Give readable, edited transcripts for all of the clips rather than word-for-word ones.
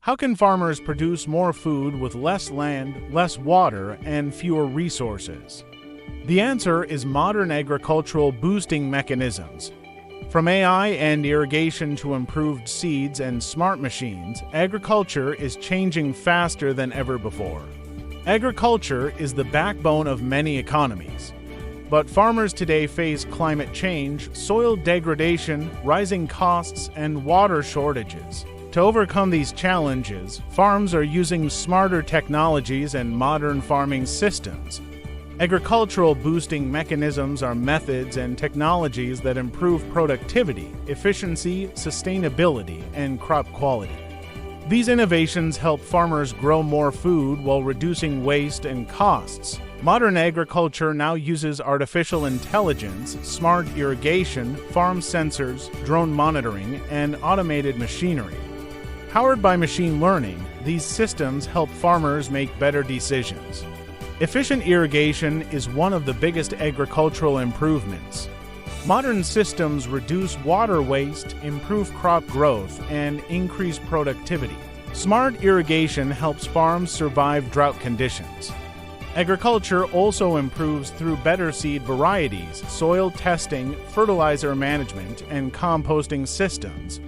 How can farmers produce more food with less land, less water, and fewer resources? The answer is modern agricultural boosting mechanisms. From AI and irrigation to improved seeds and smart machines, agriculture is changing faster than ever before. Agriculture is the backbone of many economies. But farmers today face climate change, soil degradation, rising costs, and water shortages. To overcome these challenges, farms are using smarter technologies and modern farming systems. Agricultural boosting mechanisms are methods and technologies that improve productivity, efficiency, sustainability, and crop quality. These innovations help farmers grow more food while reducing waste and costs. Modern agriculture now uses artificial intelligence, smart irrigation, farm sensors, drone monitoring, and automated machinery. Powered by machine learning, these systems help farmers make better decisions. Efficient irrigation is one of the biggest agricultural improvements. Modern systems reduce water waste, improve crop growth, and increase productivity. Smart irrigation helps farms survive drought conditions. Agriculture also improves through better seed varieties, soil testing, fertilizer management, and composting systems.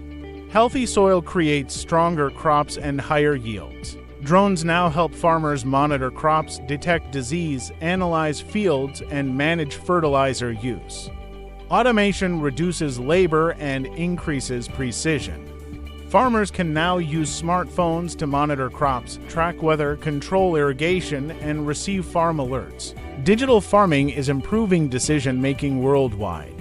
Healthy soil creates stronger crops and higher yields. Drones now help farmers monitor crops, detect disease, analyze fields, and manage fertilizer use. Automation reduces labor and increases precision. Farmers can now use smartphones to monitor crops, track weather, control irrigation, and receive farm alerts. Digital farming is improving decision-making worldwide.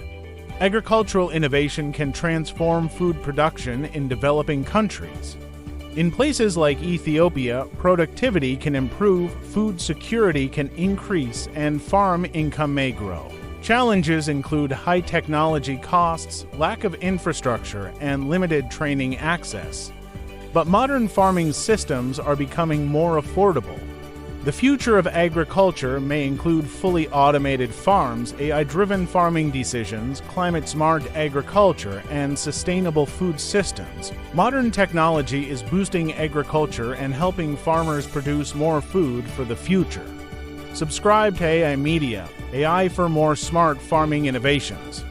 Agricultural innovation can transform food production in developing countries. In places like Ethiopia, productivity can improve, food security can increase, and farm income may grow. Challenges include high technology costs, lack of infrastructure, and limited training access. But modern farming systems are becoming more affordable. The future of agriculture may include fully automated farms, AI-driven farming decisions, climate-smart agriculture, and sustainable food systems. Modern technology is boosting agriculture and helping farmers produce more food for the future. Subscribe to AI Media, AI for more smart farming innovations.